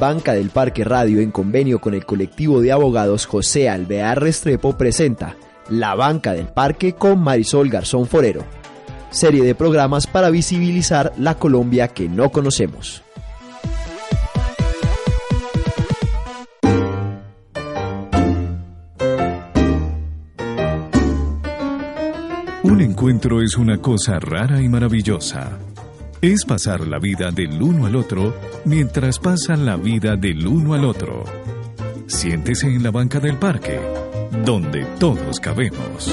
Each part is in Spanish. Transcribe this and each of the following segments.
Banca del Parque Radio, en convenio con el colectivo de abogados José Alvear Restrepo, presenta La Banca del Parque con Marisol Garzón Forero, serie de programas para visibilizar la Colombia que no conocemos. Un encuentro es una cosa rara y maravillosa. Es pasar la vida del uno al otro mientras pasan la vida del uno al otro. Siéntese en la banca del parque, donde todos cabemos.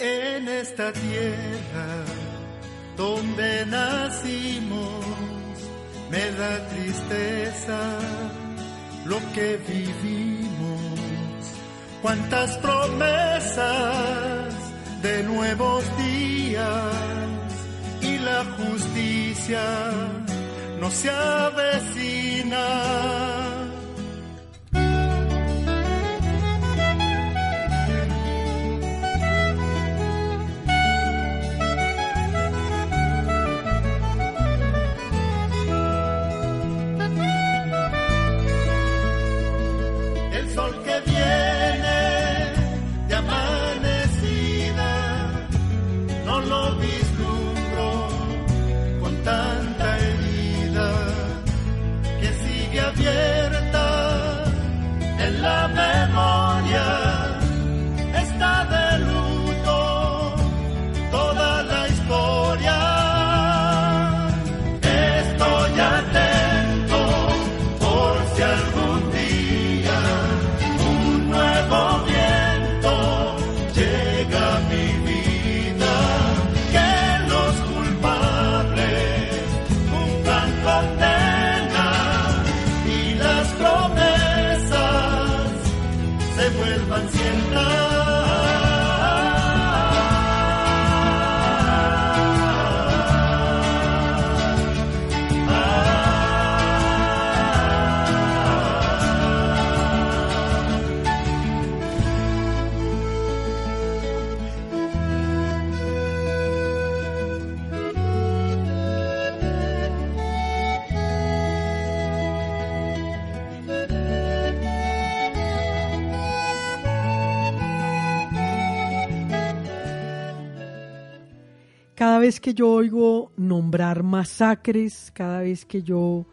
En esta tierra donde nacimos, me da tristeza lo que vivimos. Cuántas promesas de nuevos días y la justicia no se avecina. Cada vez que yo oigo nombrar masacres, cada vez que yo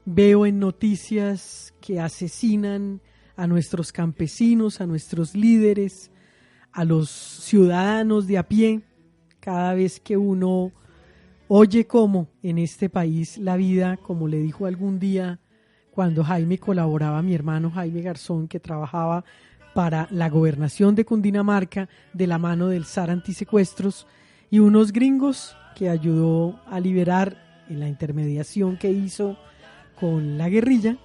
veo en noticias que asesinan a nuestros campesinos, a nuestros líderes, a los ciudadanos de a pie, cada vez que uno oye cómo en este país la vida, como le dijo algún día cuando Jaime colaboraba, mi hermano Jaime Garzón, que trabajaba para la gobernación de Cundinamarca de la mano del SAR Antisecuestros, y unos gringos que ayudó a liberar en la intermediación que hizo con la guerrilla,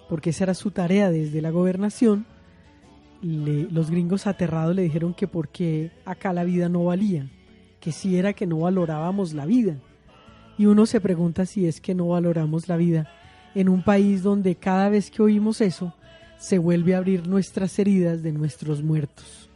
porque esa era su tarea desde la gobernación. Los gringos aterrados le dijeron que porque acá la vida no valía, que si era que no valorábamos la vida. Y uno se pregunta si es que no valoramos la vida en un país donde cada vez que oímos eso se vuelve a abrir nuestras heridas de nuestros muertos.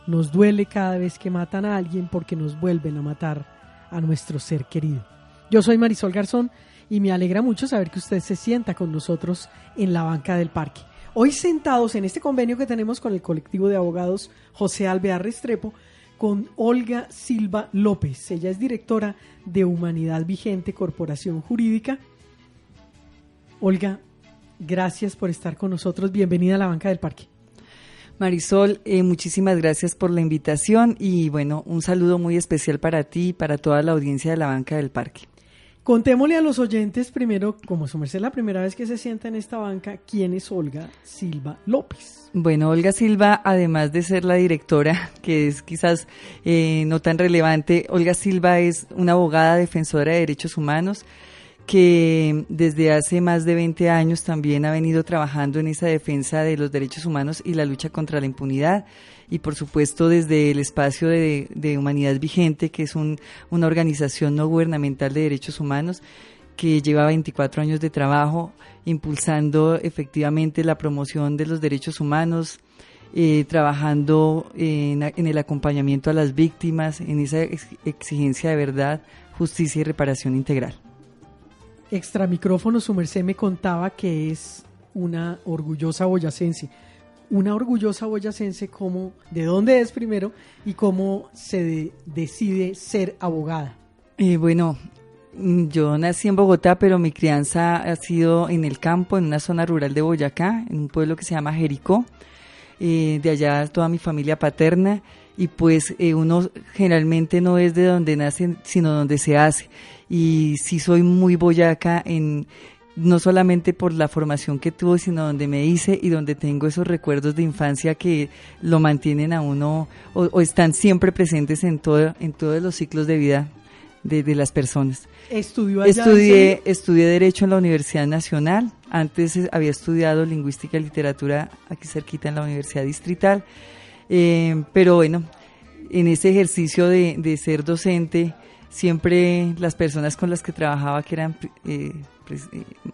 Nos duele cada vez que matan a alguien porque nos vuelven a matar a nuestro ser querido. Yo soy Marisol Garzón y me alegra mucho saber que usted se sienta con nosotros en la banca del parque. Hoy sentados en este convenio que tenemos con el colectivo de abogados José Alvear Restrepo, con Olga Silva López. Ella es directora de Humanidad Vigente Corporación Jurídica. Olga, gracias por estar con nosotros. Bienvenida a la banca del parque. Marisol, muchísimas gracias por la invitación y bueno, un saludo muy especial para ti y para toda la audiencia de la banca del parque. Contémosle a los oyentes primero, como su merced la primera vez que se sienta en esta banca, ¿quién es Olga Silva López? Bueno, Olga Silva, además de ser la directora, que es quizás no tan relevante, Olga Silva es una abogada defensora de derechos humanos que desde hace más de 20 años también ha venido trabajando en esa defensa de los derechos humanos y la lucha contra la impunidad. Y por supuesto desde el espacio de Humanidad Vigente, que es una organización no gubernamental de derechos humanos, que lleva 24 años de trabajo impulsando efectivamente la promoción de los derechos humanos, trabajando en el acompañamiento a las víctimas, en esa exigencia de verdad, justicia y reparación integral. Extra micrófono, su merced me contaba que es una orgullosa boyacense. Una orgullosa boyacense, ¿de dónde es primero y cómo se decide ser abogada? Bueno, yo nací en Bogotá, pero mi crianza ha sido en el campo, en una zona rural de Boyacá, en un pueblo que se llama Jericó. De allá toda mi familia paterna, y pues uno generalmente no es de donde nace, sino donde se hace. Y sí soy muy boyaca, no solamente por la formación que tuve, sino donde me hice y donde tengo esos recuerdos de infancia que lo mantienen a uno o están siempre presentes en todos los ciclos de vida de las personas. ¿Estudió allá? Estudié Derecho en la Universidad Nacional. Antes había estudiado Lingüística y Literatura aquí cerquita en la Universidad Distrital. Pero bueno, en ese ejercicio de ser docente, siempre las personas con las que trabajaba, que eran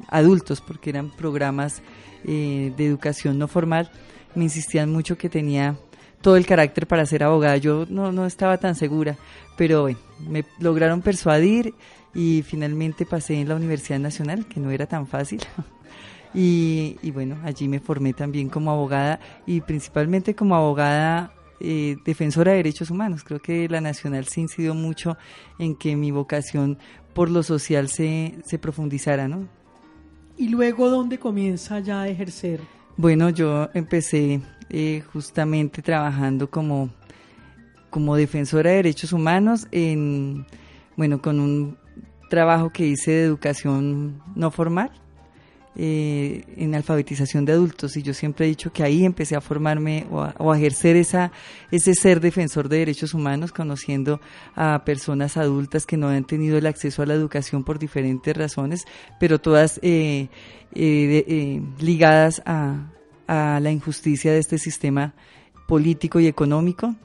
adultos, porque eran programas de educación no formal, me insistían mucho que tenía todo el carácter para ser abogada. Yo no estaba tan segura, pero bueno, me lograron persuadir y finalmente pasé en la Universidad Nacional, que no era tan fácil. Y bueno, allí me formé también como abogada y principalmente como abogada defensora de derechos humanos. Creo que la Nacional se incidió mucho en que mi vocación por lo social se profundizara, ¿no? ¿Y luego dónde comienza ya a ejercer? Bueno, yo empecé justamente trabajando como defensora de derechos humanos con un trabajo que hice de educación no formal, en alfabetización de adultos, y yo siempre he dicho que ahí empecé a formarme o a ejercer ese ser defensor de derechos humanos, conociendo a personas adultas que no han tenido el acceso a la educación por diferentes razones, pero todas ligadas a la injusticia de este sistema político y económico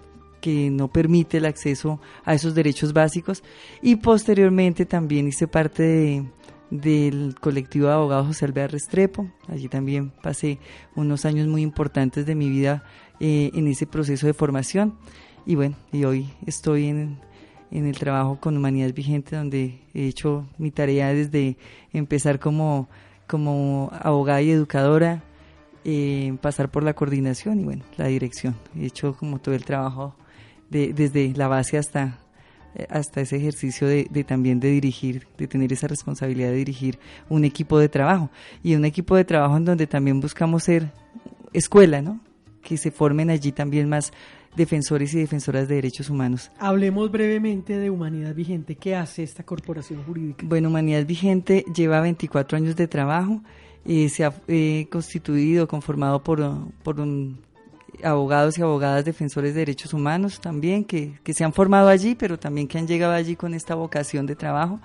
que no permite el acceso a esos derechos básicos. Y posteriormente también hice parte del colectivo de abogados José Alvear Restrepo. Allí también pasé unos años muy importantes de mi vida en ese proceso de formación, y bueno, y hoy estoy en el trabajo con Humanidad Vigente, donde he hecho mi tarea desde empezar como abogada y educadora, pasar por la coordinación y bueno, la dirección. He hecho como todo el trabajo desde la base hasta ese ejercicio de también de dirigir, de tener esa responsabilidad de dirigir un equipo de trabajo, y un equipo de trabajo en donde también buscamos ser escuela, ¿no? Que se formen allí también más defensores y defensoras de derechos humanos. Hablemos brevemente de Humanidad Vigente. ¿Qué hace esta corporación jurídica? Bueno, Humanidad Vigente lleva 24 años de trabajo, se ha conformado por abogados y abogadas defensores de derechos humanos también, que se han formado allí, pero también que han llegado allí con esta vocación de trabajo.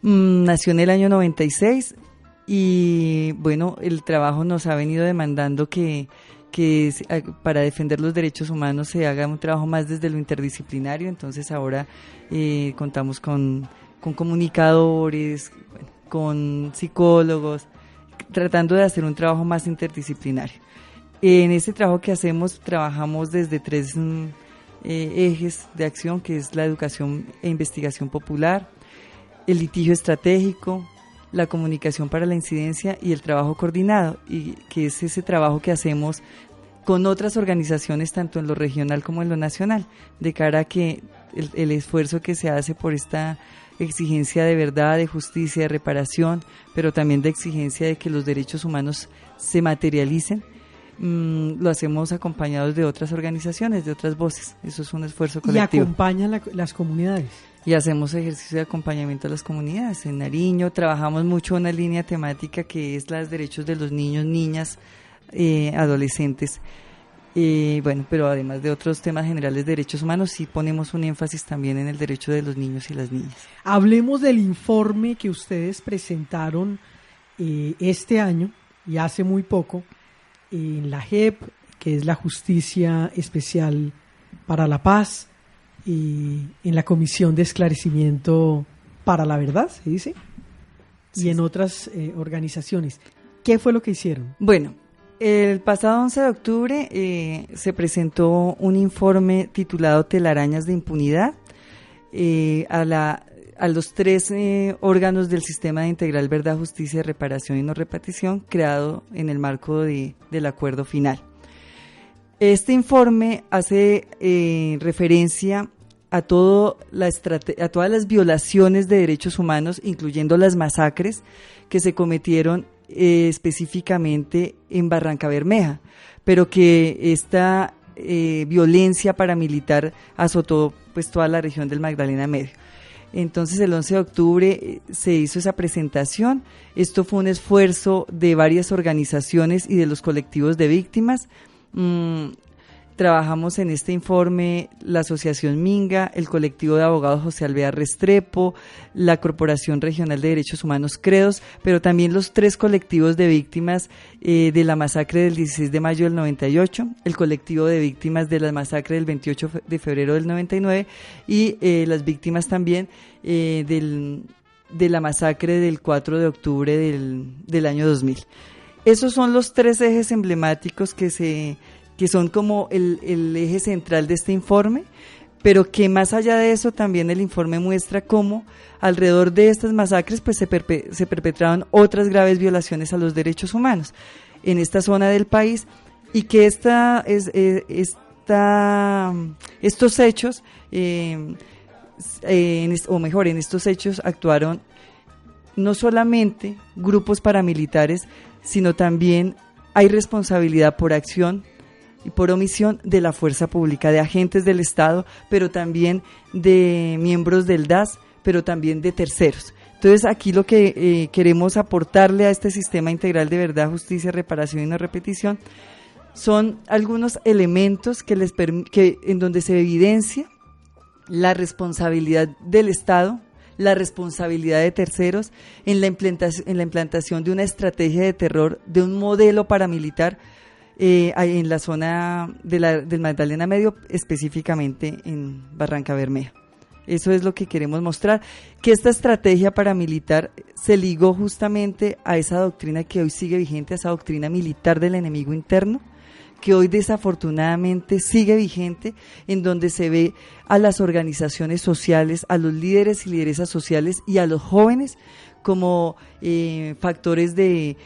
Nació en el año 96 y bueno, el trabajo nos ha venido demandando que para defender los derechos humanos se haga un trabajo más desde lo interdisciplinario. Entonces ahora contamos con comunicadores, con psicólogos, tratando de hacer un trabajo más interdisciplinario. En ese trabajo que hacemos, trabajamos desde 3 ejes de acción, que es la educación e investigación popular, el litigio estratégico, la comunicación para la incidencia y el trabajo coordinado, y que es ese trabajo que hacemos con otras organizaciones, tanto en lo regional como en lo nacional, de cara a que el esfuerzo que se hace por esta exigencia de verdad, de justicia, de reparación, pero también de exigencia de que los derechos humanos se materialicen, lo hacemos acompañados de otras organizaciones, de otras voces. Eso es un esfuerzo colectivo. ¿Y acompañan las comunidades? Y hacemos ejercicio de acompañamiento a las comunidades. En Nariño trabajamos mucho una línea temática que es los derechos de los niños, niñas, adolescentes. Bueno, pero además de otros temas generales de derechos humanos, sí ponemos un énfasis también en el derecho de los niños y las niñas. Hablemos del informe que ustedes presentaron este año y hace muy poco en la JEP, que es la Justicia Especial para la Paz, y en la Comisión de Esclarecimiento para la Verdad, ¿se dice? Sí. Y en otras organizaciones. ¿Qué fue lo que hicieron? Bueno, el pasado 11 de octubre se presentó un informe titulado Telarañas de Impunidad a los 3 órganos del Sistema de Integral Verdad, Justicia, Reparación y No Repetición, creado en el marco del acuerdo final. Este informe hace referencia a todas las violaciones de derechos humanos, incluyendo las masacres que se cometieron específicamente en Barrancabermeja, pero que esta violencia paramilitar azotó pues toda la región del Magdalena Medio. Entonces el 11 de octubre se hizo esa presentación. Esto fue un esfuerzo de varias organizaciones y de los colectivos de víctimas. Trabajamos en este informe la Asociación Minga, el colectivo de abogados José Alvear Restrepo, la Corporación Regional de Derechos Humanos Credos, pero también los 3 colectivos de víctimas de la masacre del 16 de mayo del 98, el colectivo de víctimas de la masacre del 28 de febrero del 99 y las víctimas también de la masacre del 4 de octubre del año 2000. Esos son los 3 ejes emblemáticos que son como el eje central de este informe, pero que más allá de eso también el informe muestra cómo alrededor de estas masacres pues se perpetraron otras graves violaciones a los derechos humanos en esta zona del país, y que estos hechos, en estos hechos actuaron no solamente grupos paramilitares, sino también hay responsabilidad por acción y por omisión de la fuerza pública, de agentes del Estado, pero también de miembros del DAS, pero también de terceros. Entonces aquí lo que queremos aportarle a este sistema integral de verdad, justicia, reparación y no repetición son algunos elementos en donde se evidencia la responsabilidad del Estado, la responsabilidad de terceros en la implantación de una estrategia de terror, de un modelo paramilitar en la zona del Magdalena Medio, específicamente en Barrancabermeja. Eso es lo que queremos mostrar, que esta estrategia paramilitar se ligó justamente a esa doctrina que hoy sigue vigente, a esa doctrina militar del enemigo interno, que hoy desafortunadamente sigue vigente, en donde se ve a las organizaciones sociales, a los líderes y lideresas sociales y a los jóvenes como factores de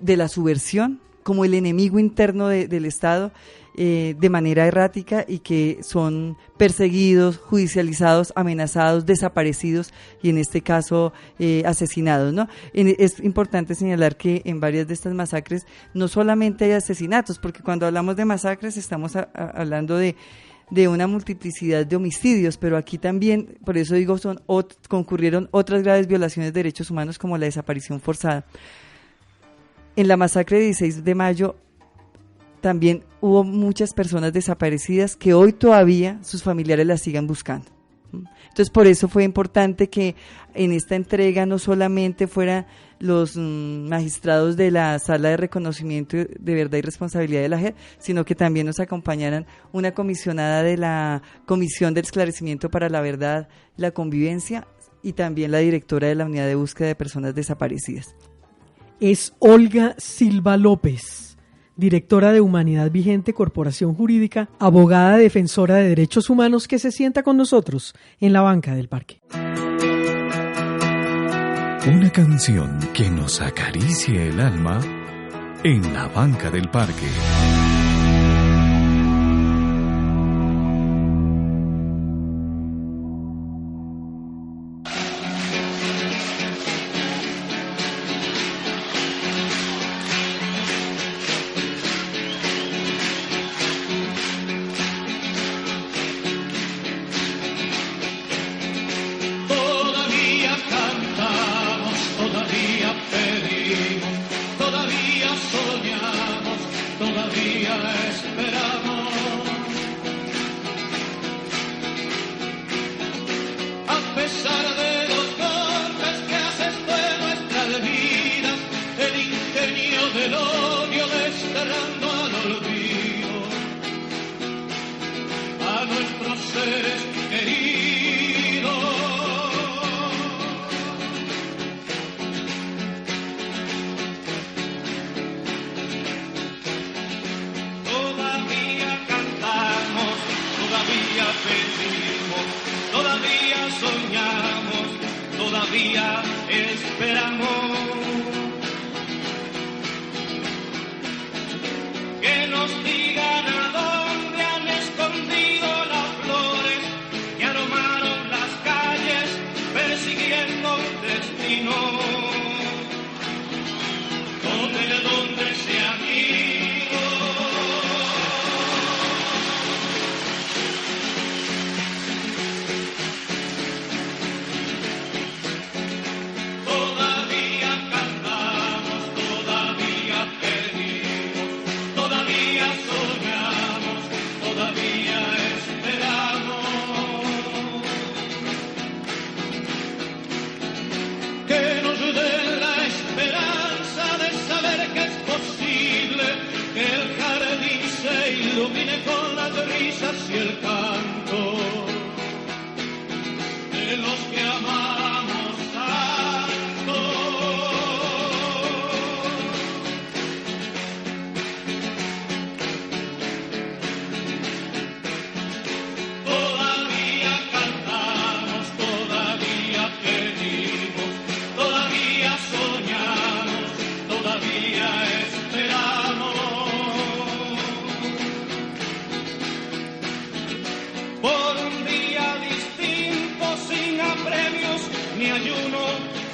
la subversión, como el enemigo interno del Estado, de manera errática, y que son perseguidos, judicializados, amenazados, desaparecidos y en este caso asesinados, ¿no? Es importante señalar que en varias de estas masacres no solamente hay asesinatos, porque cuando hablamos de masacres estamos hablando de una multiplicidad de homicidios, pero aquí también, por eso digo, concurrieron otras graves violaciones de derechos humanos como la desaparición forzada. En la masacre del 16 de mayo también hubo muchas personas desaparecidas que hoy todavía sus familiares las sigan buscando. Entonces, por eso fue importante que en esta entrega no solamente fueran los magistrados de la Sala de Reconocimiento de Verdad y Responsabilidad de la JEP, sino que también nos acompañaran una comisionada de la Comisión de Esclarecimiento para la Verdad, la Convivencia, y también la directora de la Unidad de Búsqueda de Personas Desaparecidas. Es Olga Silva López, directora de Humanidad Vigente, Corporación Jurídica, abogada defensora de derechos humanos, que se sienta con nosotros en la banca del parque. Una canción que nos acaricie el alma en la banca del parque. Todavía soñamos, todavía todavía esperamos que nos digan a dónde han escondido las flores que aromaron las calles persiguiendo un destino. ¿Dónde se han ido? Todavía cantamos, todavía pedimos, todavía soñamos, todavía esperamos que nos den la esperanza de saber que es posible que el jardín se ilumine con las risas y el canto de los que amamos tanto. Todavía cantamos, todavía pedimos, todavía soñamos, todavía esperamos por un día distinto, sin apremios ni ayuno,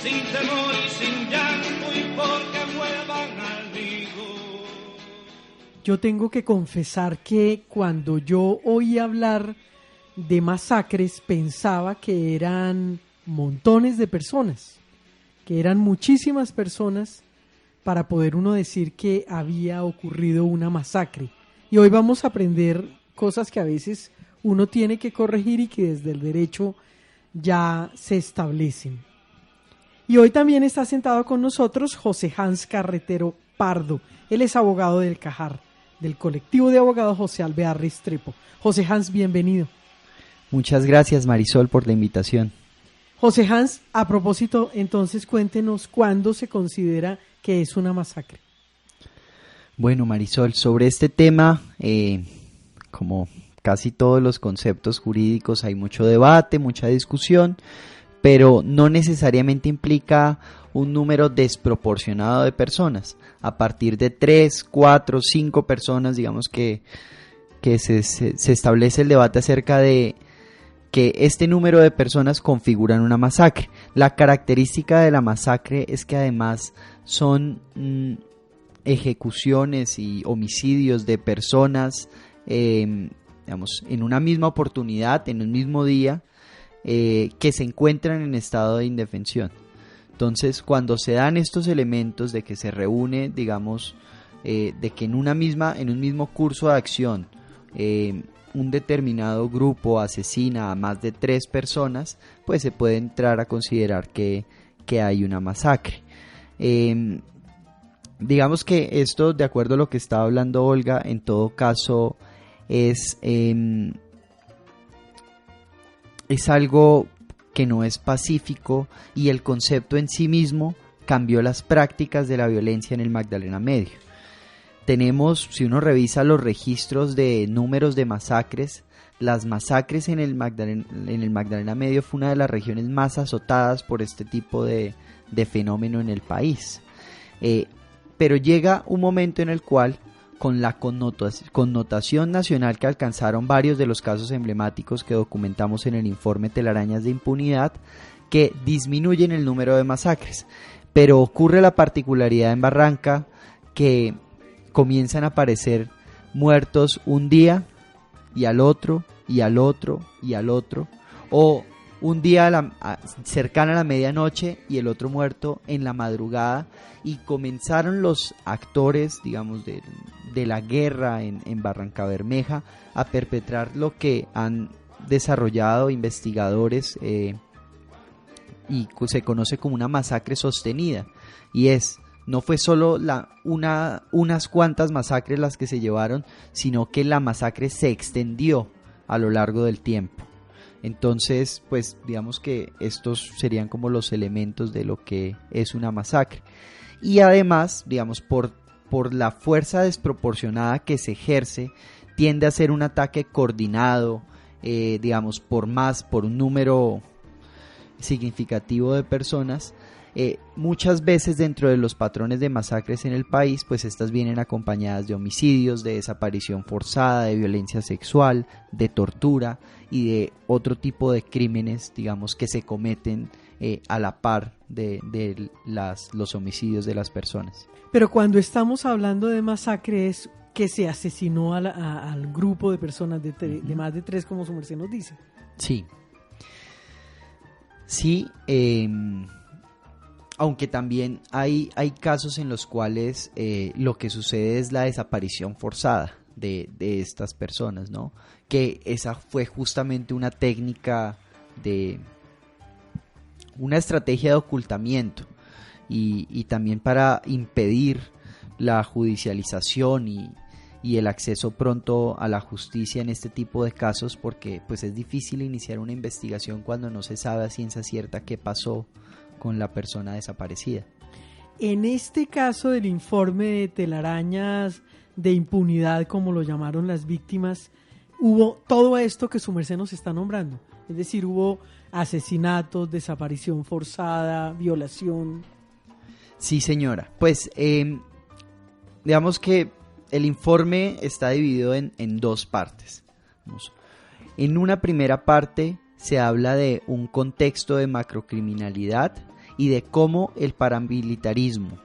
sin temor y sin llanto, y porque vuelvan al nido. Yo tengo que confesar que cuando yo oí hablar de masacres pensaba que eran montones de personas, que eran muchísimas personas para poder uno decir que había ocurrido una masacre. Y hoy vamos a aprender cosas que a veces uno tiene que corregir y que desde el derecho ya se establecen. Y hoy también está sentado con nosotros José Hans Carretero Pardo. Él es abogado del Cajar, del colectivo de abogados José Alvear Restrepo. José Hans, bienvenido. Muchas gracias, Marisol, por la invitación. José Hans, a propósito, entonces cuéntenos cuándo se considera que es una masacre. Bueno, Marisol, sobre este tema, como casi todos los conceptos jurídicos, hay mucho debate, mucha discusión, pero no necesariamente implica un número desproporcionado de personas. A partir de 3, 4, 5 personas, digamos que se establece el debate acerca de que este número de personas configuran una masacre. La característica de la masacre es que además son ejecuciones y homicidios de personas, digamos, en una misma oportunidad, en un mismo día, que se encuentran en estado de indefensión. Entonces, cuando se dan estos elementos de que se reúne, digamos, de que en un mismo curso de acción, un determinado grupo asesina a más de 3 personas, pues se puede entrar a considerar que hay una masacre. Digamos que esto, de acuerdo a lo que estaba hablando Olga, en todo caso es algo que no es pacífico, y el concepto en sí mismo cambió las prácticas de la violencia en el Magdalena Medio. Tenemos, si uno revisa los registros de números de masacres, las masacres en el Magdalena Medio fue una de las regiones más azotadas por este tipo de fenómeno en el país. Pero llega un momento en el cual, con la connotación nacional que alcanzaron varios de los casos emblemáticos que documentamos en el informe Telarañas de Impunidad, que disminuyen el número de masacres. Pero ocurre la particularidad en Barranca que comienzan a aparecer muertos un día y al otro, y al otro, y al otro, o un día cercana a la medianoche y el otro muerto en la madrugada, y comenzaron los actores, digamos, de la guerra en Barrancabermeja a perpetrar lo que han desarrollado investigadores y se conoce como una masacre sostenida, y no fue solo unas cuantas masacres las que se llevaron, sino que la masacre se extendió a lo largo del tiempo. Entonces, pues digamos que estos serían como los elementos de lo que es una masacre. Y además, digamos, por la fuerza desproporcionada que se ejerce, tiende a ser un ataque coordinado, digamos, por un número significativo de personas. Muchas veces dentro de los patrones de masacres en el país, pues estas vienen acompañadas de homicidios, de desaparición forzada, de violencia sexual, de tortura y de otro tipo de crímenes, digamos, que se cometen a la par de los homicidios de las personas. Pero cuando estamos hablando de masacre es que se asesinó al grupo de personas de más de 3, como su merced nos dice. Sí. Sí, aunque también hay casos en los cuales lo que sucede es la desaparición forzada de estas personas, ¿no? Que esa fue justamente una técnica una estrategia de ocultamiento y también para impedir la judicialización y el acceso pronto a la justicia en este tipo de casos, porque pues es difícil iniciar una investigación cuando no se sabe a ciencia cierta qué pasó con la persona desaparecida. En este caso del informe de telarañas de impunidad, como lo llamaron las víctimas, hubo todo esto que su merced nos está nombrando, es decir, hubo asesinatos, desaparición forzada, violación. Sí, señora, pues digamos que el informe está dividido en 2 partes. En una primera parte se habla de un contexto de macrocriminalidad y de cómo el paramilitarismo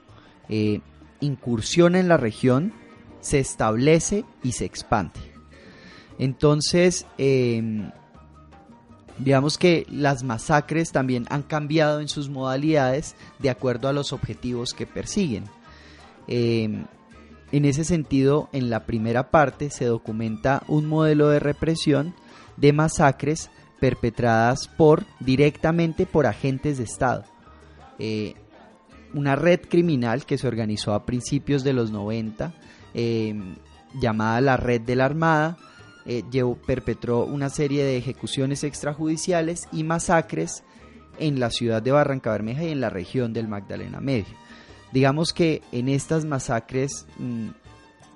incursiona en la región, se establece y se expande. Entonces, digamos que las masacres también han cambiado en sus modalidades de acuerdo a los objetivos que persiguen. En ese sentido, en la primera parte se documenta un modelo de represión de masacres perpetradas directamente por agentes de Estado. Una red criminal que se organizó a principios de los 90, llamada la Red de la Armada, perpetró una serie de ejecuciones extrajudiciales y masacres en la ciudad de Barrancabermeja y en la región del Magdalena Medio. Digamos que en estas masacres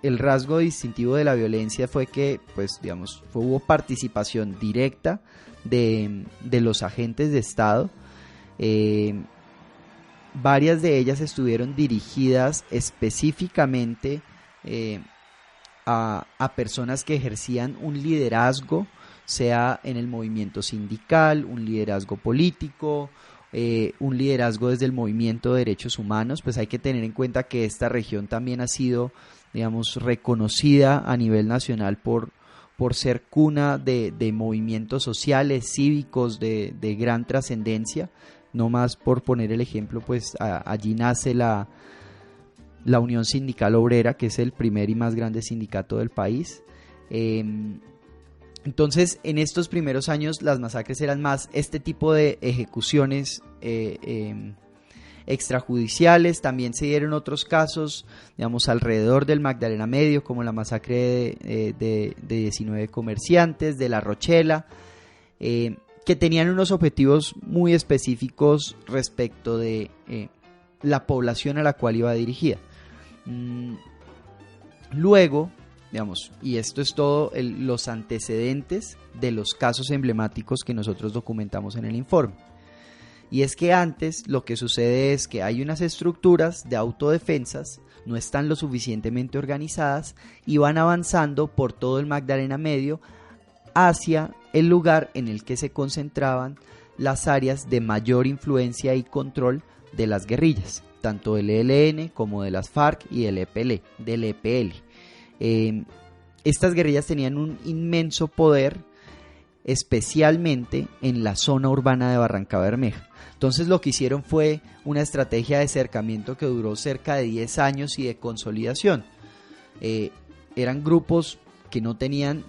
el rasgo distintivo de la violencia fue que, pues, digamos, hubo participación directa de los agentes de Estado. Varias de ellas estuvieron dirigidas específicamente a personas que ejercían un liderazgo, sea en el movimiento sindical, un liderazgo político, un liderazgo desde el movimiento de derechos humanos. Pues hay que tener en cuenta que esta región también ha sido, digamos, reconocida a nivel nacional por ser cuna de movimientos sociales, cívicos de gran trascendencia. No más por poner el ejemplo, pues allí nace la Unión Sindical Obrera, que es el primer y más grande sindicato del país. Entonces, en estos primeros años las masacres eran más este tipo de ejecuciones extrajudiciales. También se dieron otros casos, digamos, alrededor del Magdalena Medio, como la masacre de 19 comerciantes de La Rochela, que tenían unos objetivos muy específicos respecto de la población a la cual iba dirigida. Luego, digamos, y esto es todo los antecedentes de los casos emblemáticos que nosotros documentamos en el informe. Y es que antes lo que sucede es que hay unas estructuras de autodefensas, no están lo suficientemente organizadas y van avanzando por todo el Magdalena Medio hacia el lugar en el que se concentraban las áreas de mayor influencia y control de las guerrillas, tanto del ELN como de las FARC y del EPL. Estas guerrillas tenían un inmenso poder, especialmente en la zona urbana de Barrancabermeja. Entonces lo que hicieron fue una estrategia de acercamiento que duró cerca de 10 años y de consolidación. Eran grupos que no tenían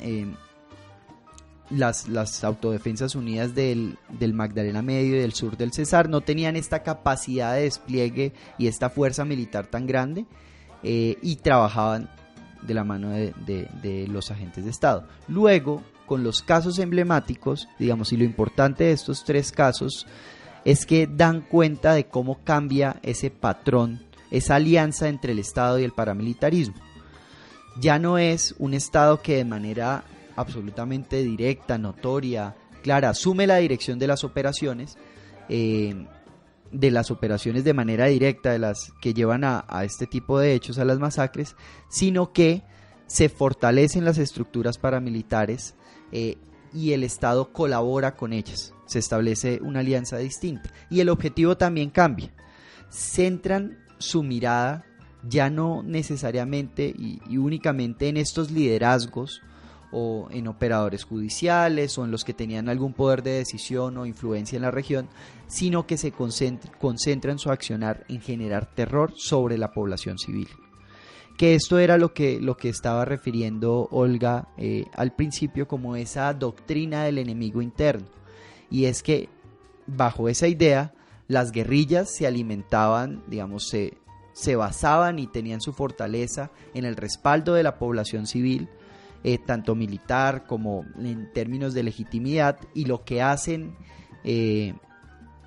las autodefensas unidas del Magdalena Medio y del sur del Cesar, no tenían esta capacidad de despliegue y esta fuerza militar tan grande, y trabajaban de la mano de los agentes de Estado. Luego, con los casos emblemáticos, digamos, y lo importante de estos 3 casos es que dan cuenta de cómo cambia ese patrón, esa alianza entre el Estado y el paramilitarismo. Ya no es un Estado que de manera absolutamente directa, notoria, clara, asume la dirección de las operaciones, de las operaciones de manera directa, de las que llevan a este tipo de hechos, a las masacres, sino que se fortalecen las estructuras paramilitares y el Estado colabora con ellas. Se establece una alianza distinta y el objetivo también cambia. Centran su mirada ya no necesariamente y únicamente en estos liderazgos o en operadores judiciales o en los que tenían algún poder de decisión o influencia en la región, sino que se concentran su accionar en generar terror sobre la población civil. Que esto era lo que estaba refiriendo Olga al principio como esa doctrina del enemigo interno, y es que bajo esa idea las guerrillas se alimentaban, digamos, se basaban y tenían su fortaleza en el respaldo de la población civil, tanto militar como en términos de legitimidad, y lo que hacen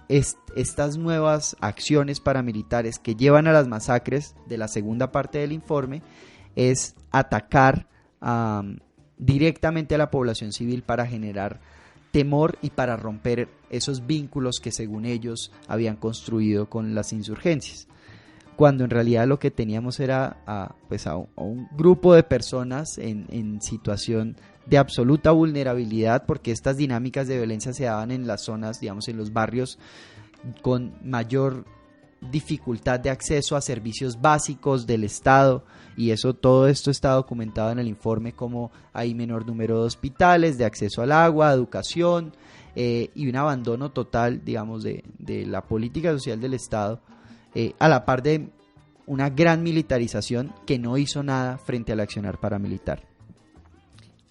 estas nuevas acciones paramilitares que llevan a las masacres de la segunda parte del informe es atacar directamente a la población civil para generar temor y para romper esos vínculos que según ellos habían construido con las insurgencias, cuando en realidad lo que teníamos era a un grupo de personas en situación de absoluta vulnerabilidad, porque estas dinámicas de violencia se daban en las zonas, digamos, en los barrios con mayor dificultad de acceso a servicios básicos del Estado, y todo esto está documentado en el informe, como hay menor número de hospitales, de acceso al agua, educación, y un abandono total, digamos, de la política social del Estado, a la par de una gran militarización que no hizo nada frente al accionar paramilitar.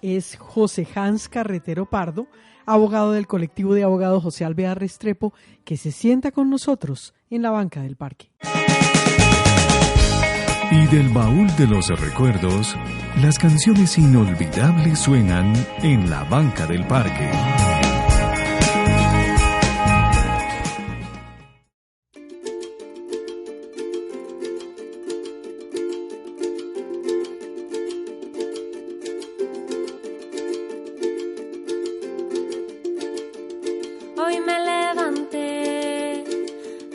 Es José Hans Carretero Pardo, abogado del colectivo de abogados José Alvear Restrepo, que se sienta con nosotros en la banca del parque. Y del baúl de los recuerdos, las canciones inolvidables suenan en la banca del parque. Hoy me levanté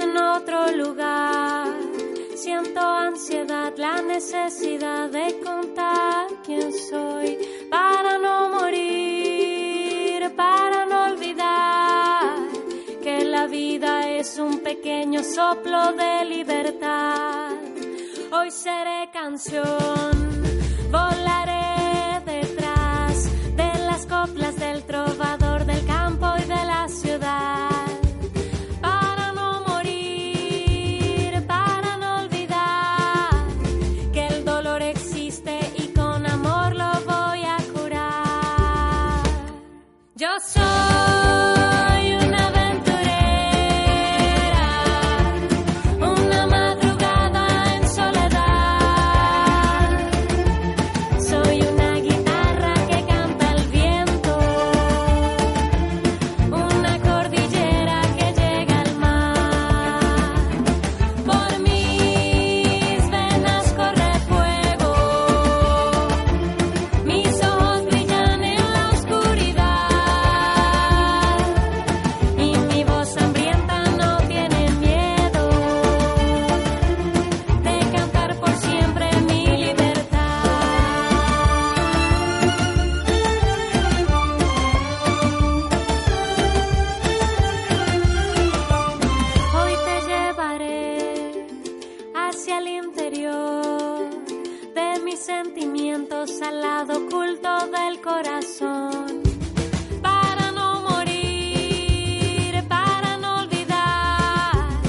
en otro lugar, siento ansiedad, la necesidad de contar quién soy, para no morir, para no olvidar que la vida es un pequeño soplo de libertad. Hoy seré canción, volaré detrás de las coplas del trovador del campo y de la ciudad. Para no morir, para no olvidar que el dolor existe y con amor lo voy a curar. Yo soy una aventurera, una madrugada en soledad. Soy una guitarra que canta el viento, una cordillera que llega al mar. Por mis venas corre fuego, mis ojos brillan en la oscuridad, y mi voz hambrienta no tiene miedo de cantar por siempre mi libertad. Hoy te llevaré hacia el interior de mis sentimientos, al lado oculto del corazón. Para no morir, para no olvidar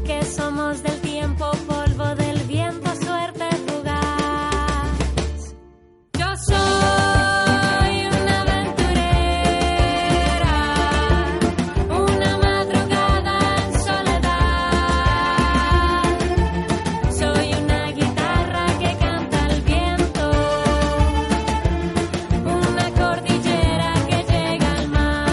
que somos del tiempo, polvo del viento, suerte fugaz. Yo soy una aventurera, una madrugada en soledad. Soy una guitarra que canta el viento, una cordillera que llega al mar.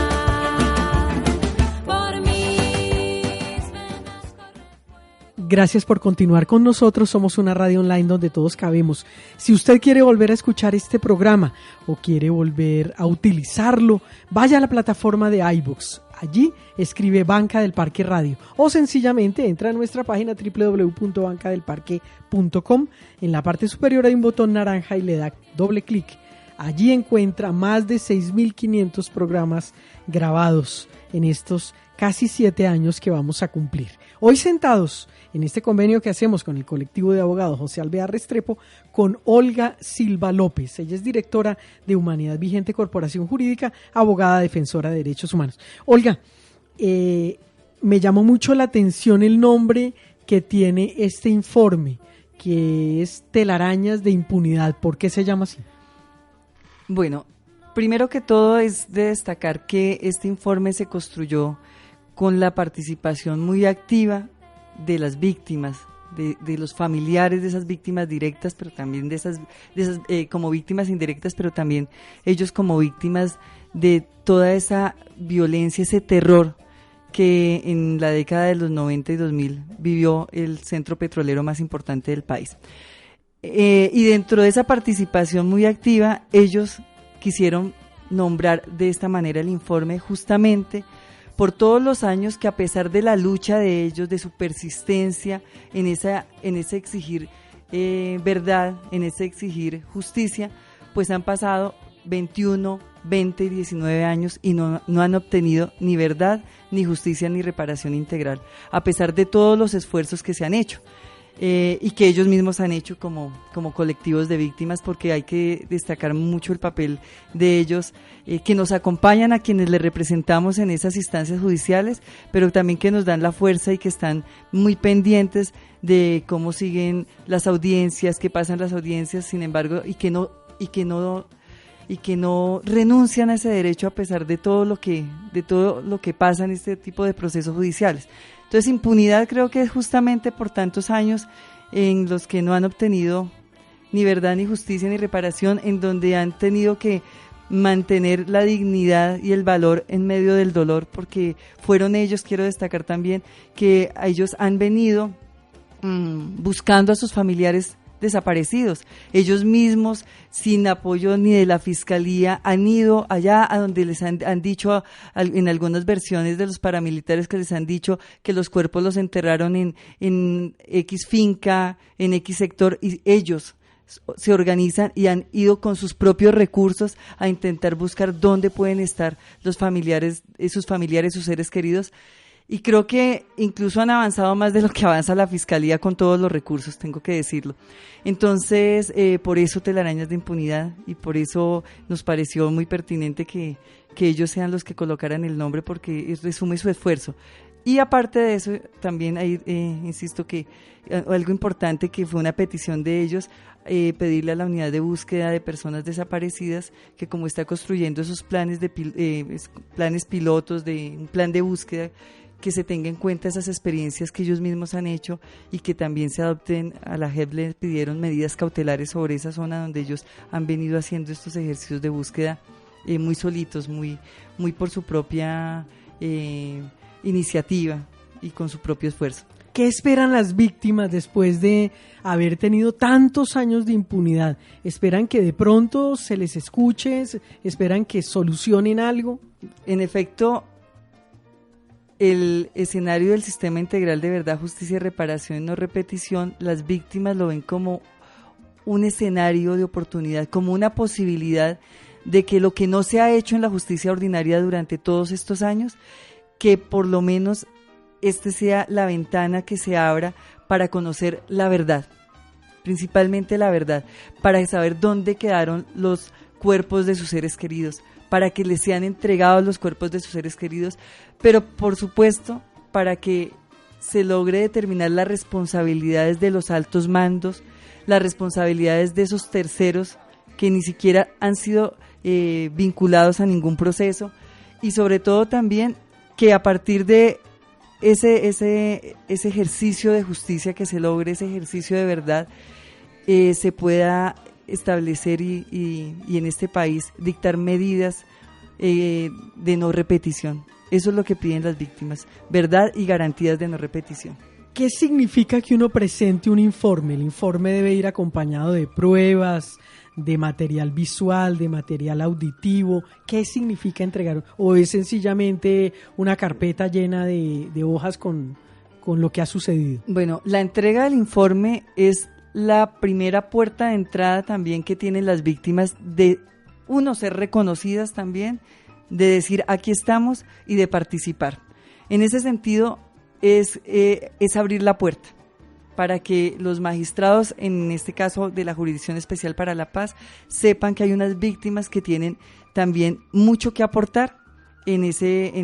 Por mis venas corre fuego. Gracias por continuar con nosotros. Somos una radio online donde todos cabemos. Si usted quiere volver a escuchar este programa o quiere volver a utilizarlo, vaya a la plataforma de iVoox. Allí escribe Banca del Parque Radio o sencillamente entra a nuestra página www.bancadelparque.com. En la parte superior hay un botón naranja y le da doble clic. Allí encuentra más de 6.500 programas grabados en estos casi 7 años que vamos a cumplir. Hoy sentados en este convenio que hacemos con el colectivo de abogados José Alvear Restrepo con Olga Silva López. Ella es directora de Humanidad Vigente Corporación Jurídica, abogada defensora de derechos humanos. Olga, me llamó mucho la atención el nombre que tiene este informe, que es Telarañas de Impunidad. ¿Por qué se llama así? Bueno, primero que todo es de destacar que este informe se construyó con la participación muy activa de las víctimas, de los familiares de esas víctimas directas, pero también de esas como víctimas indirectas, pero también ellos como víctimas de toda esa violencia, ese terror que en la década de los 90 y 2000 vivió el centro petrolero más importante del país. Y dentro de esa participación muy activa, ellos quisieron nombrar de esta manera el informe justamente por todos los años que, a pesar de la lucha de ellos, de su persistencia en ese exigir verdad, en ese exigir justicia, pues han pasado 21, 20 y 19 años y no han obtenido ni verdad, ni justicia, ni reparación integral, a pesar de todos los esfuerzos que se han hecho. Y que ellos mismos han hecho como colectivos de víctimas, porque hay que destacar mucho el papel de ellos, que nos acompañan a quienes les representamos en esas instancias judiciales, pero también que nos dan la fuerza y que están muy pendientes de cómo siguen las audiencias, qué pasan las audiencias, sin embargo, y que no renuncian a ese derecho a pesar de todo lo que pasa en este tipo de procesos judiciales. Entonces, impunidad creo que es justamente por tantos años en los que no han obtenido ni verdad, ni justicia, ni reparación, en donde han tenido que mantener la dignidad y el valor en medio del dolor, porque fueron ellos, quiero destacar también, que ellos han venido buscando a sus familiares desaparecidos. Ellos mismos, sin apoyo ni de la fiscalía, han ido allá a donde les han dicho, en algunas versiones de los paramilitares, que les han dicho que los cuerpos los enterraron en X finca, en X sector, y ellos se organizan y han ido con sus propios recursos a intentar buscar dónde pueden estar sus familiares, sus seres queridos. Y creo que incluso han avanzado más de lo que avanza la Fiscalía con todos los recursos, tengo que decirlo. Entonces, por eso Telarañas de Impunidad, y por eso nos pareció muy pertinente que ellos sean los que colocaran el nombre, porque resume su esfuerzo. Y aparte de eso, también hay, insisto que algo importante, que fue una petición de ellos, pedirle a la unidad de búsqueda de personas desaparecidas, que como está construyendo esos planes planes pilotos de un plan de búsqueda, que se tenga en cuenta esas experiencias que ellos mismos han hecho, y que también se adopten. A la JEP le pidieron medidas cautelares sobre esa zona donde ellos han venido haciendo estos ejercicios de búsqueda muy solitos, muy por su propia iniciativa y con su propio esfuerzo. ¿Qué esperan las víctimas después de haber tenido tantos años de impunidad? ¿Esperan que de pronto se les escuche? ¿Esperan que solucionen algo? En efecto, el escenario del sistema integral de verdad, justicia y reparación y no repetición, las víctimas lo ven como un escenario de oportunidad, como una posibilidad de que lo que no se ha hecho en la justicia ordinaria durante todos estos años, que por lo menos este sea la ventana que se abra para conocer la verdad, principalmente la verdad, para saber dónde quedaron los cuerpos de sus seres queridos, para que les sean entregados los cuerpos de sus seres queridos, pero por supuesto para que se logre determinar las responsabilidades de los altos mandos, las responsabilidades de esos terceros que ni siquiera han sido vinculados a ningún proceso, y sobre todo también que a partir de ese ejercicio de justicia que se logre, ese ejercicio de verdad, se pueda establecer y en este país dictar medidas de no repetición. Eso es lo que piden las víctimas, verdad y garantías de no repetición. ¿Qué significa que uno presente un informe? El informe debe ir acompañado de pruebas, de material visual, de material auditivo. ¿Qué significa entregar? ¿O es sencillamente una carpeta llena de hojas con lo que ha sucedido? Bueno, la entrega del informe es la primera puerta de entrada también que tienen las víctimas de, uno, ser reconocidas también, de decir aquí estamos y de participar. En ese sentido es abrir la puerta para que los magistrados, en este caso de la Jurisdicción Especial para la Paz, sepan que hay unas víctimas que tienen también mucho que aportar en este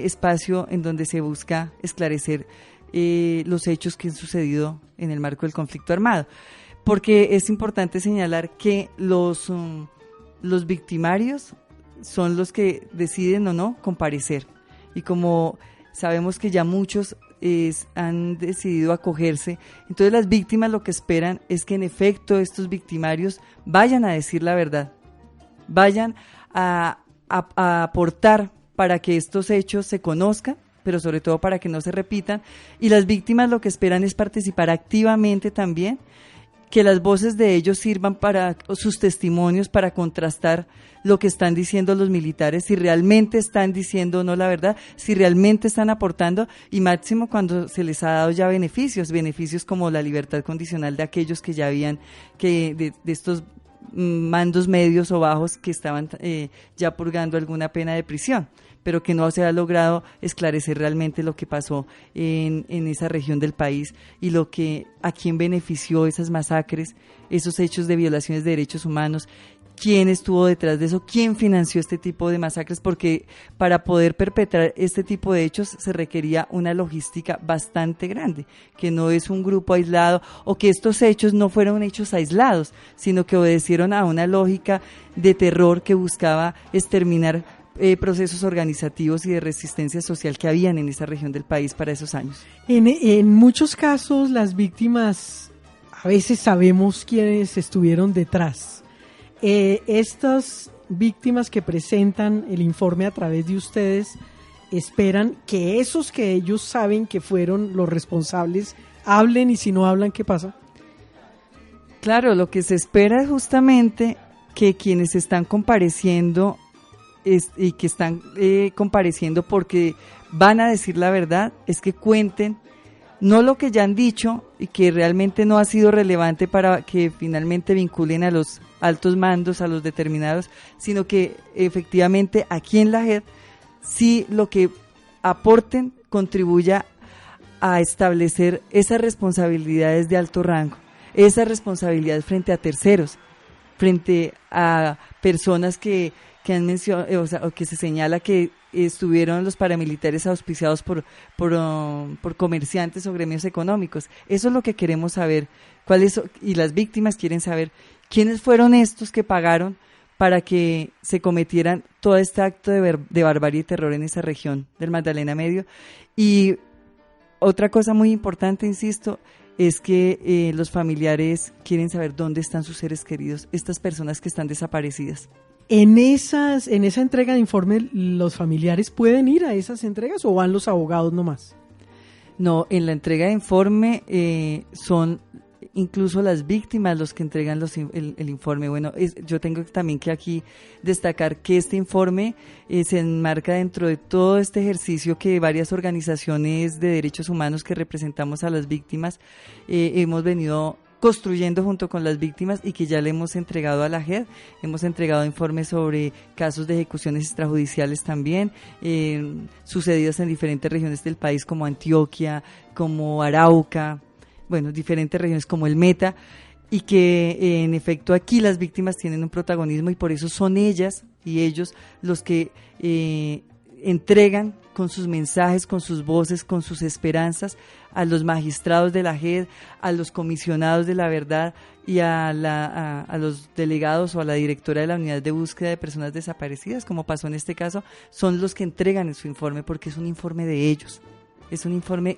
espacio en donde se busca esclarecer los hechos que han sucedido en el marco del conflicto armado. Porque es importante señalar que los victimarios son los que deciden o no comparecer. Y como sabemos que ya muchos han decidido acogerse, entonces las víctimas lo que esperan es que en efecto estos victimarios vayan a decir la verdad, vayan a aportar para que estos hechos se conozcan, pero sobre todo para que no se repitan, y las víctimas lo que esperan es participar activamente también, que las voces de ellos sirvan para sus testimonios, para contrastar lo que están diciendo los militares, si realmente están diciendo o no la verdad, si realmente están aportando, y máximo cuando se les ha dado ya beneficios como la libertad condicional de aquellos que ya habían, de estos mandos medios o bajos que estaban ya purgando alguna pena de prisión, pero que no se ha logrado esclarecer realmente lo que pasó en esa región del país y a quién benefició esas masacres, esos hechos de violaciones de derechos humanos, quién estuvo detrás de eso, quién financió este tipo de masacres, porque para poder perpetrar este tipo de hechos se requería una logística bastante grande, que no es un grupo aislado, o que estos hechos no fueron hechos aislados, sino que obedecieron a una lógica de terror que buscaba exterminar procesos organizativos y de resistencia social que habían en esa región del país para esos años. En muchos casos las víctimas, a veces sabemos quiénes estuvieron detrás. Estas víctimas que presentan el informe a través de ustedes esperan que esos que ellos saben que fueron los responsables hablen, y si no hablan, ¿qué pasa? Claro, lo que se espera es justamente que quienes están compareciendo y que están compareciendo porque van a decir la verdad, es que cuenten no lo que ya han dicho y que realmente no ha sido relevante para que finalmente vinculen a los altos mandos, a los determinados, sino que efectivamente aquí en la JED sí lo que aporten contribuya a establecer esas responsabilidades de alto rango, esas responsabilidades frente a terceros, frente a personas que han mencionado, o que se señala que estuvieron los paramilitares auspiciados por comerciantes o gremios económicos. Eso es lo que queremos saber, y las víctimas quieren saber quiénes fueron estos que pagaron para que se cometieran todo este acto de barbarie y terror en esa región del Magdalena Medio. Y otra cosa muy importante, insisto, es que los familiares quieren saber dónde están sus seres queridos, estas personas que están desaparecidas. En esa entrega de informe, ¿los familiares pueden ir a esas entregas o van los abogados nomás? No, en la entrega de informe son incluso las víctimas los que entregan el informe. Bueno, yo tengo también que aquí destacar que este informe se enmarca dentro de todo este ejercicio que varias organizaciones de derechos humanos que representamos a las víctimas hemos venido construyendo junto con las víctimas y que ya le hemos entregado a la JED. Hemos entregado informes sobre casos de ejecuciones extrajudiciales también, sucedidas en diferentes regiones del país como Antioquia, como Arauca, bueno, diferentes regiones como el Meta, y que en efecto aquí las víctimas tienen un protagonismo y por eso son ellas y ellos los que entregan con sus mensajes, con sus voces, con sus esperanzas a los magistrados de la JED, a los comisionados de la verdad y a los delegados o a la directora de la unidad de búsqueda de personas desaparecidas, como pasó en este caso, son los que entregan su informe porque es un informe de ellos. Es un informe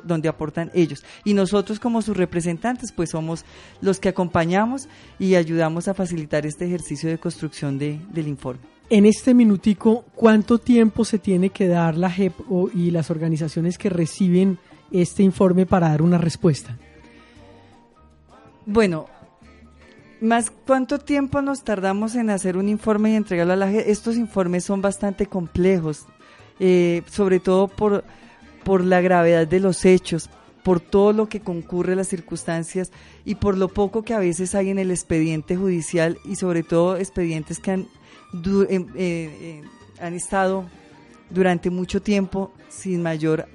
donde aportan ellos. Y nosotros como sus representantes pues somos los que acompañamos y ayudamos a facilitar este ejercicio de construcción del informe. En este minutico, ¿cuánto tiempo se tiene que dar la JEP y las organizaciones que reciben este informe para dar una respuesta? Bueno, más cuánto tiempo nos tardamos en hacer un informe y entregarlo a la JEP. Estos informes son bastante complejos, sobre todo por la gravedad de los hechos, por todo lo que concurre, las circunstancias y por lo poco que a veces hay en el expediente judicial y sobre todo expedientes que han estado durante mucho tiempo sin mayor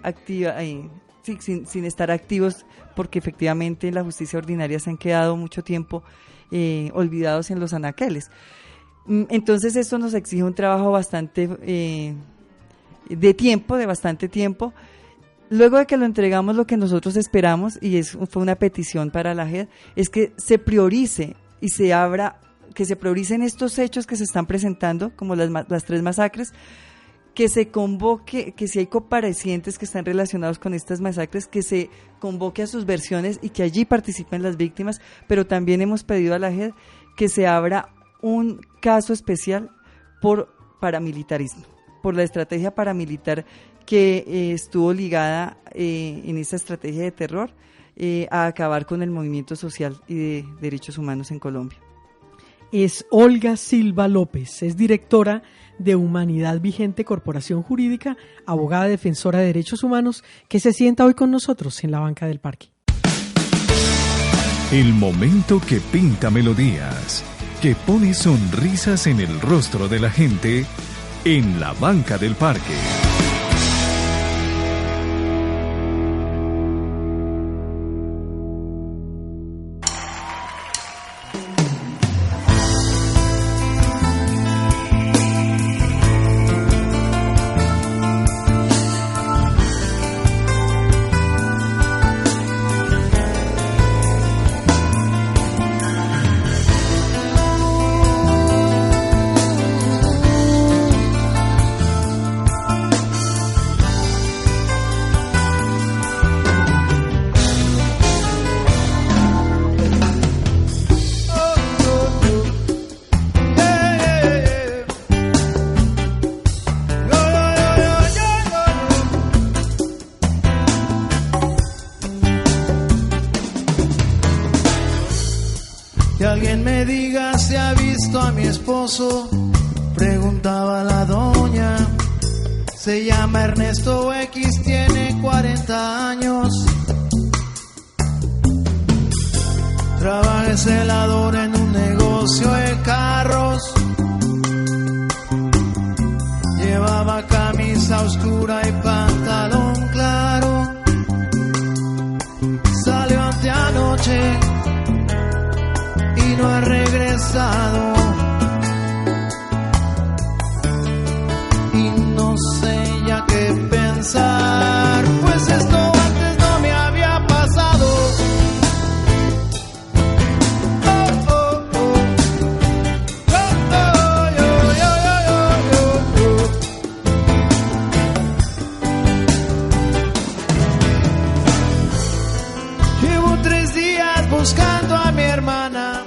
sin estar activos, porque efectivamente en la justicia ordinaria se han quedado mucho tiempo olvidados en los anaqueles. Entonces esto nos exige un trabajo bastante de bastante tiempo. Luego de que lo entregamos, lo que nosotros esperamos, y fue una petición para la JEP, es que se priorice y que se prioricen estos hechos que se están presentando, como las 3 masacres, que se convoque, que si hay comparecientes que están relacionados con estas masacres, que se convoque a sus versiones y que allí participen las víctimas, pero también hemos pedido a la JEP que se abra un caso especial por paramilitarismo, por la estrategia paramilitar que estuvo ligada en esa estrategia de terror a acabar con el movimiento social y de derechos humanos en Colombia. Es Olga Silva López, es directora de Humanidad Vigente Corporación Jurídica, abogada defensora de derechos humanos, que se sienta hoy con nosotros en la banca del parque. El momento que pinta melodías, que pone sonrisas en el rostro de la gente en la banca del parque. Que alguien me diga si ha visto a mi esposo, preguntaba la doña. Se llama Ernesto X, tiene 40 años. Trabaja de celador en un negocio de carros. Llevaba camisa oscura y pantalón claro. Salió anteanoche y no ha regresado, y no sé ya qué pensar, pues esto antes no me había pasado. Oh, oh, oh. Oh, oh, yo, yo, yo, yo, yo. Llevo 3 días buscando a mi hermana.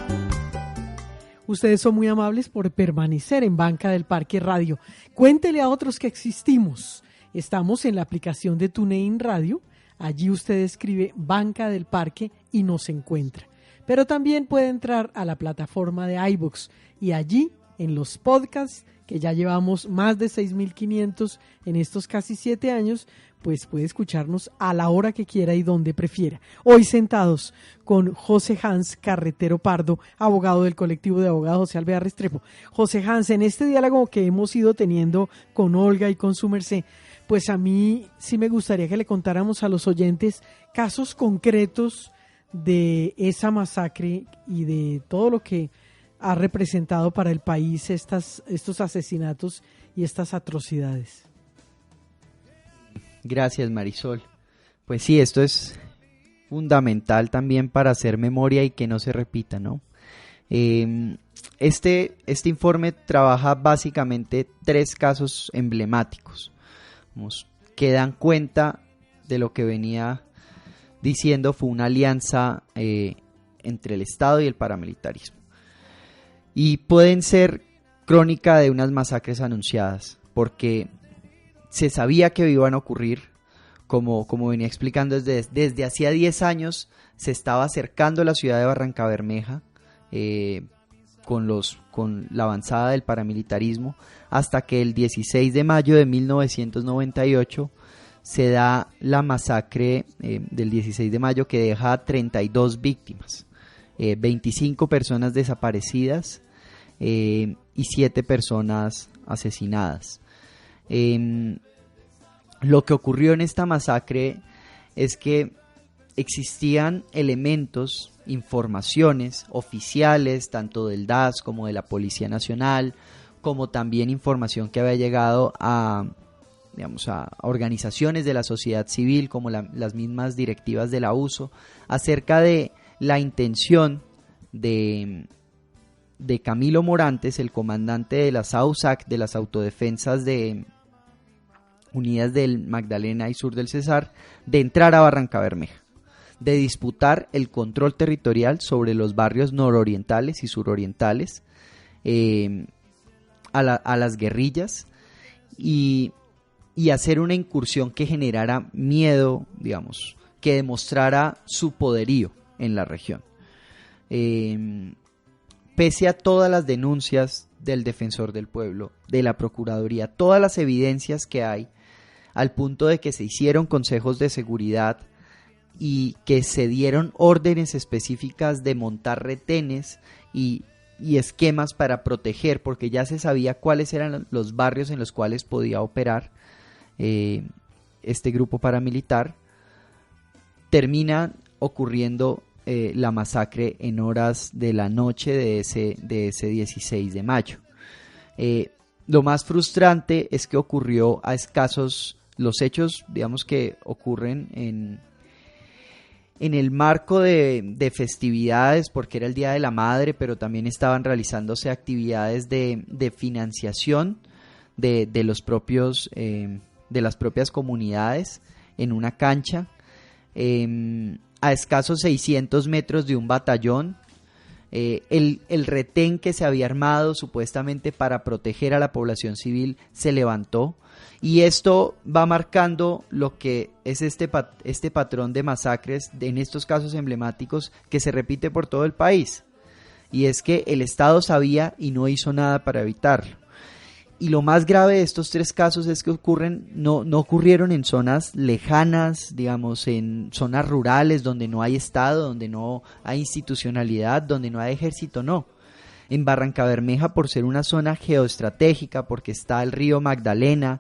Ustedes son muy amables por permanecer en Banca del Parque Radio. Cuéntele a otros que existimos. Estamos en la aplicación de TuneIn Radio. Allí usted escribe Banca del Parque y nos encuentra. Pero también puede entrar a la plataforma de iVoox y allí, en los podcasts, que ya llevamos más de 6.500 en estos casi 7 años, pues puede escucharnos a la hora que quiera y donde prefiera. Hoy sentados con José Hans Carretero Pardo, abogado del colectivo de abogados José Alvear Restrepo. José Hans, en este diálogo que hemos ido teniendo con Olga y con su merced, pues a mí sí me gustaría que le contáramos a los oyentes casos concretos de esa masacre y de todo lo que ha representado para el país estos asesinatos y estas atrocidades. Gracias, Marisol. Pues sí, esto es fundamental también para hacer memoria y que no se repita, ¿no? Este informe trabaja básicamente 3 casos emblemáticos que dan cuenta de lo que venía diciendo fue una alianza entre el Estado y el paramilitarismo. Y pueden ser crónica de unas masacres anunciadas, porque se sabía que iban a ocurrir, como venía explicando desde hacía 10 años, se estaba acercando la ciudad de Barrancabermeja con la avanzada del paramilitarismo, hasta que el 16 de mayo de 1998 se da la masacre del 16 de mayo, que deja 32 víctimas, 25 personas desaparecidas y 7 personas asesinadas. Lo que ocurrió en esta masacre es que existían elementos, informaciones oficiales, tanto del DAS como de la Policía Nacional, como también información que había llegado a organizaciones de la sociedad civil, como las mismas directivas de la USO, acerca de la intención de Camilo Morantes, el comandante de las AUSAC, de las Autodefensas Unidas del Magdalena y Sur del Cesar, de entrar a Barrancabermeja, de disputar el control territorial sobre los barrios nororientales y surorientales, a las guerrillas, y hacer una incursión que generara miedo, digamos, que demostrara su poderío en la región. Pese a todas las denuncias del Defensor del Pueblo, de la Procuraduría, todas las evidencias que hay, al punto de que se hicieron consejos de seguridad y que se dieron órdenes específicas de montar retenes y esquemas para proteger, porque ya se sabía cuáles eran los barrios en los cuales podía operar este grupo paramilitar, termina ocurriendo la masacre en horas de la noche de ese 16 de mayo. Lo más frustrante es que ocurrió a escasos, los hechos, digamos, que ocurren en el marco de festividades, porque era el Día de la Madre, pero también estaban realizándose actividades de financiación de los propios de las propias comunidades en una cancha, a escasos 600 metros de un batallón. El retén que se había armado supuestamente para proteger a la población civil se levantó, y esto va marcando lo que es este patrón de masacres en estos casos emblemáticos que se repite por todo el país, y es que el Estado sabía y no hizo nada para evitarlo. Y lo más grave de estos 3 casos es que no ocurrieron en zonas lejanas, digamos, en zonas rurales donde no hay Estado, donde no hay institucionalidad, donde no hay ejército, no. En Barrancabermeja, por ser una zona geoestratégica, porque está el río Magdalena,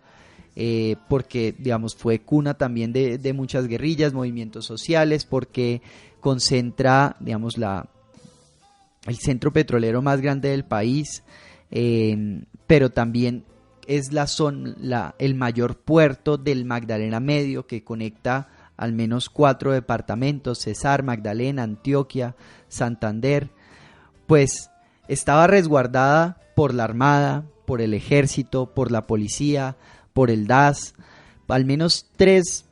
porque, digamos, fue cuna también de muchas guerrillas, movimientos sociales, porque concentra, digamos, el centro petrolero más grande del país, pero también es el mayor puerto del Magdalena Medio, que conecta al menos 4 departamentos: Cesar, Magdalena, Antioquia, Santander. Pues estaba resguardada por la Armada, por el Ejército, por la Policía, por el DAS. Al menos tres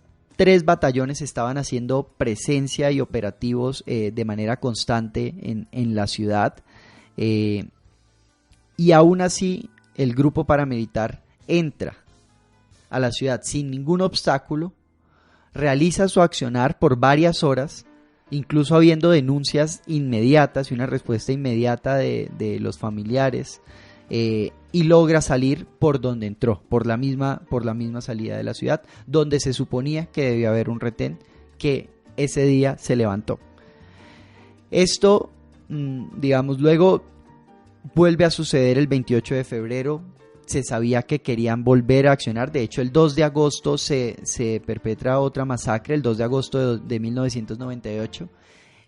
batallones estaban haciendo presencia y operativos de manera constante en la ciudad, y aún así el grupo paramilitar entra a la ciudad sin ningún obstáculo, realiza su accionar por varias horas, incluso habiendo denuncias inmediatas y una respuesta inmediata de los familiares, y logra salir por donde entró, por la misma salida de la ciudad, donde se suponía que debía haber un retén que ese día se levantó. Esto, digamos, luego vuelve a suceder el 28 de febrero. Se sabía que querían volver a accionar. De hecho, el 2 de agosto se perpetra otra masacre, el 2 de agosto de 1998.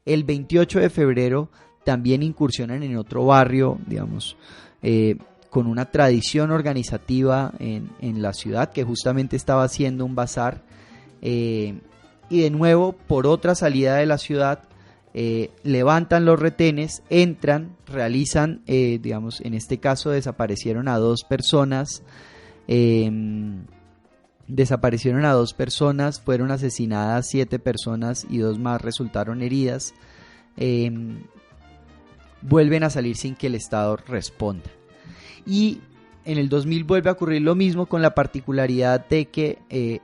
El 28 de febrero también incursionan en otro barrio, digamos, con una tradición organizativa en la ciudad, que justamente estaba haciendo un bazar, y de nuevo, por otra salida de la ciudad, levantan los retenes, entran, realizan, digamos, en este caso desaparecieron a 2 personas, fueron asesinadas 7 personas y 2 más resultaron heridas. Vuelven a salir sin que el Estado responda. Y en el 2000 vuelve a ocurrir lo mismo, con la particularidad de que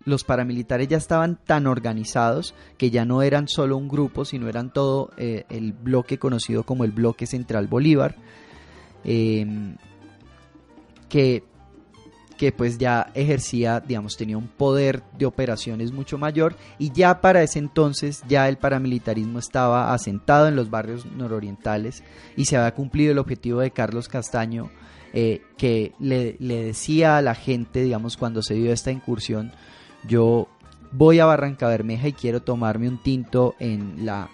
los paramilitares ya estaban tan organizados que ya no eran solo un grupo, sino eran todo el bloque conocido como el Bloque Central Bolívar, que pues ya ejercía, digamos, tenía un poder de operaciones mucho mayor, y ya para ese entonces ya el paramilitarismo estaba asentado en los barrios nororientales y se había cumplido el objetivo de Carlos Castaño, que le decía a la gente, digamos, cuando se dio esta incursión: yo voy a Barrancabermeja y quiero tomarme un tinto en la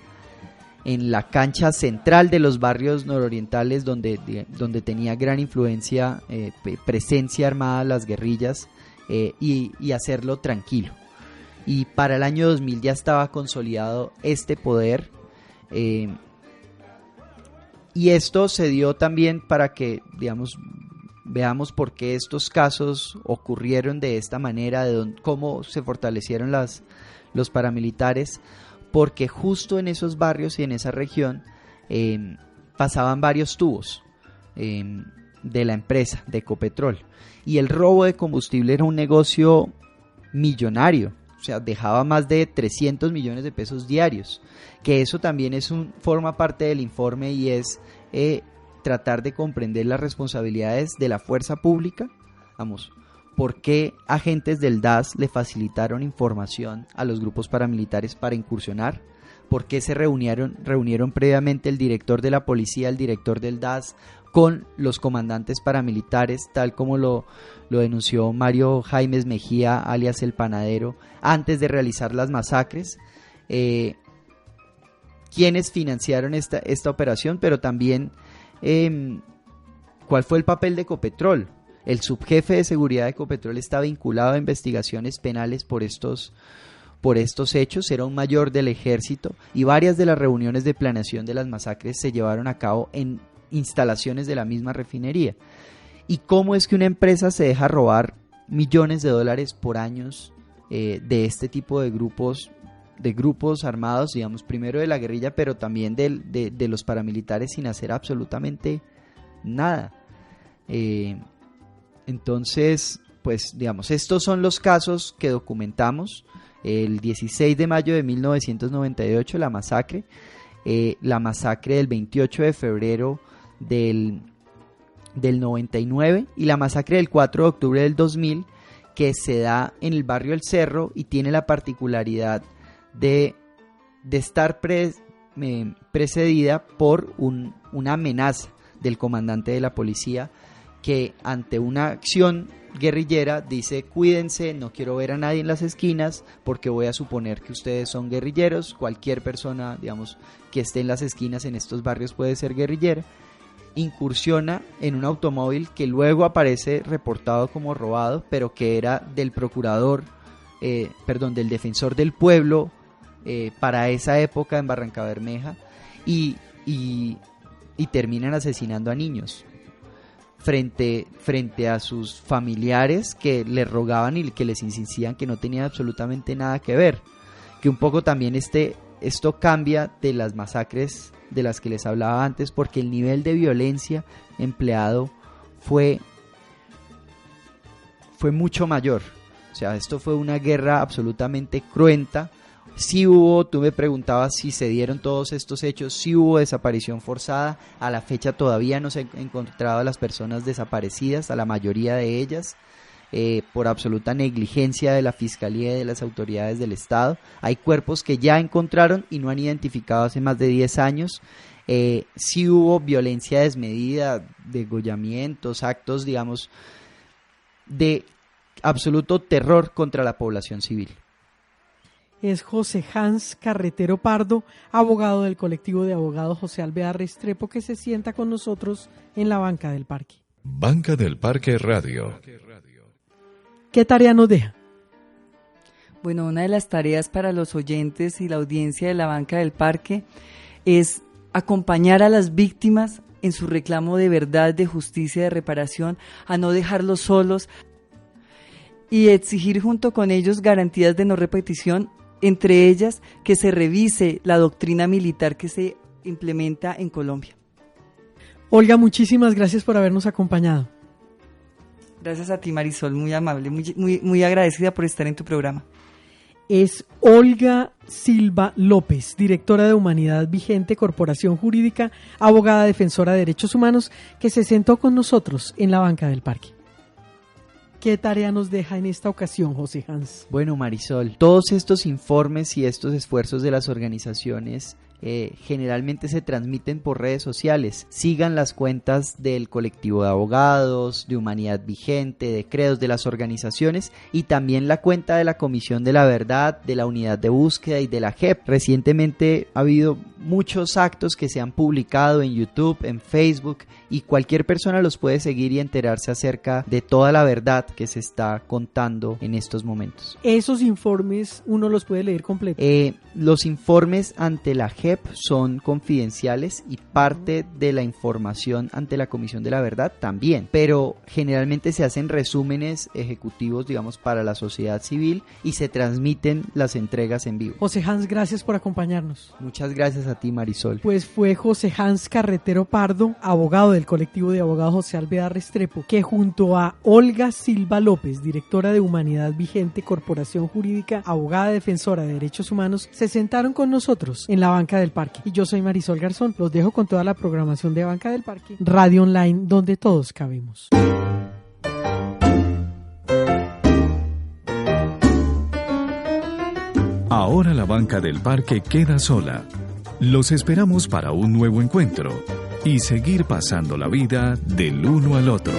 cancha central de los barrios nororientales, donde tenía gran influencia, presencia armada las guerrillas, y hacerlo tranquilo. Y para el año 2000 ya estaba consolidado este poder, y esto se dio también para que, digamos, veamos por qué estos casos ocurrieron de esta manera, cómo se fortalecieron los paramilitares, porque justo en esos barrios y en esa región pasaban varios tubos de la empresa, de Ecopetrol, y el robo de combustible era un negocio millonario, o sea, dejaba más de 300 millones de pesos diarios, que eso también forma parte del informe, y es tratar de comprender las responsabilidades de la fuerza pública. Vamos, ¿por qué agentes del DAS le facilitaron información a los grupos paramilitares para incursionar? ¿Por qué se reunieron previamente el director de la policía, el director del DAS, con los comandantes paramilitares, tal como lo denunció Mario Jaimes Mejía, alias El Panadero, antes de realizar las masacres? ¿Quiénes financiaron esta operación? Pero también, ¿cuál fue el papel de Ecopetrol? El subjefe de seguridad de Ecopetrol está vinculado a investigaciones penales por estos hechos, era un mayor del ejército, y varias de las reuniones de planeación de las masacres se llevaron a cabo en instalaciones de la misma refinería. ¿Y cómo es que una empresa se deja robar millones de dólares por años de este tipo de grupos armados, digamos, primero de la guerrilla, pero también de los paramilitares, sin hacer absolutamente nada? Entonces, pues, digamos, estos son los casos que documentamos. El 16 de mayo de 1998, la masacre del 28 de febrero del 99, y la masacre del 4 de octubre del 2000, que se da en el barrio El Cerro y tiene la particularidad de estar precedida por una amenaza del comandante de la policía, que ante una acción guerrillera dice: cuídense, no quiero ver a nadie en las esquinas porque voy a suponer que ustedes son guerrilleros. Cualquier persona, digamos, que esté en las esquinas en estos barrios puede ser guerrillera. Incursiona en un automóvil que luego aparece reportado como robado, pero que era del del defensor del pueblo para esa época en Barrancabermeja, y terminan asesinando a niños frente a sus familiares, que les rogaban y que les insistían que no tenía absolutamente nada que ver. Que un poco también esto cambia de las masacres de las que les hablaba antes, porque el nivel de violencia empleado fue mucho mayor. O sea, esto fue una guerra absolutamente cruenta. Sí hubo, tú me preguntabas si se dieron todos estos hechos, sí hubo desaparición forzada. A la fecha todavía no se han encontrado a las personas desaparecidas, a la mayoría de ellas, por absoluta negligencia de la Fiscalía y de las autoridades del Estado. Hay cuerpos que ya encontraron y no han identificado hace más de 10 años. Sí hubo violencia desmedida, degollamientos, actos, digamos, de absoluto terror contra la población civil. Es José Hans Carretero Pardo, abogado del colectivo de abogados José Alvear Restrepo, que se sienta con nosotros en la banca del parque. Banca del Parque Radio. ¿Qué tarea nos deja? Bueno, una de las tareas para los oyentes y la audiencia de la banca del parque es acompañar a las víctimas en su reclamo de verdad, de justicia, de reparación, a no dejarlos solos y exigir junto con ellos garantías de no repetición, entre ellas que se revise la doctrina militar que se implementa en Colombia. Olga, muchísimas gracias por habernos acompañado. Gracias a ti, Marisol, muy amable, muy agradecida por estar en tu programa. Es Olga Silva López, directora de Humanidad Vigente, Corporación Jurídica, abogada defensora de derechos humanos, que se sentó con nosotros en la banca del parque. ¿Qué tarea nos deja en esta ocasión, José Hans? Bueno, Marisol, todos estos informes y estos esfuerzos de las organizaciones generalmente se transmiten por redes sociales. Sigan las cuentas del colectivo de abogados, de Humanidad Vigente, de Credos, de las organizaciones, y también la cuenta de la Comisión de la Verdad, de la Unidad de Búsqueda y de la JEP. Recientemente ha habido muchos actos que se han publicado en YouTube, en Facebook, y cualquier persona los puede seguir y enterarse acerca de toda la verdad que se está contando en estos momentos. ¿Esos informes uno los puede leer completos? Los informes ante la JEP son confidenciales y parte de la información ante la Comisión de la Verdad también, pero generalmente se hacen resúmenes ejecutivos, digamos, para la sociedad civil, y se transmiten las entregas en vivo. José Hans, gracias por acompañarnos. Muchas gracias a ti, Marisol. Pues fue José Hans Carretero Pardo, abogado del colectivo de abogados José Alvear Restrepo, que junto a Olga Silva López, directora de Humanidad Vigente, Corporación Jurídica, abogada defensora de derechos humanos, se sentaron con nosotros en la banca del parque. Y yo soy Marisol Garzón. Los dejo con toda la programación de Banca del Parque, radio online donde todos cabemos. Ahora la banca del parque queda sola. Los esperamos para un nuevo encuentro y seguir pasando la vida del uno al otro.